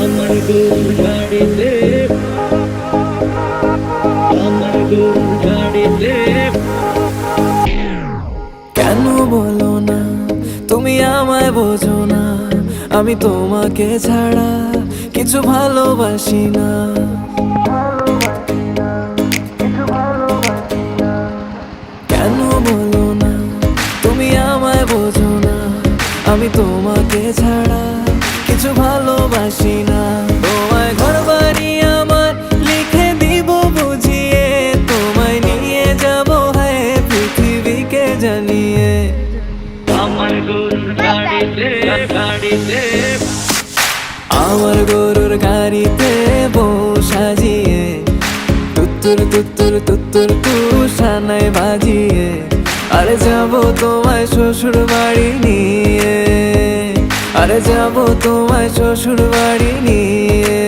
আমার গরুর গাড়িতে, আমার গরুর গাড়িতে। কেন বলো না তুমি আমায় বোঝো না, আমি তোমাকে ছাড়া কিছু ভালোবাসি না। কেন বলো না তুমি আমায় বোঝো না, আমি তোমাকে ছাড়া কিছু ভালোবাসি না। তোমায় ঘর বাড়ি আমার লিখে দিব বুঝিয়ে, তোমায় নিয়ে যাবো হ্যাঁ পৃথিবীকে জানিয়ে। আমার গরুর গাড়িতে, গাড়িতে। আমার গরুর গাড়িতে বউ সাজিয়ে, তুত্তুর তুত্তুর তুত্তুর তু সানাই বাজিয়ে, আরে যাবো তোমায় শ্বশুর বাড়ি নিয়ে, আরে যাবো তোমায় শ্বশুর বাড়ি নিয়ে।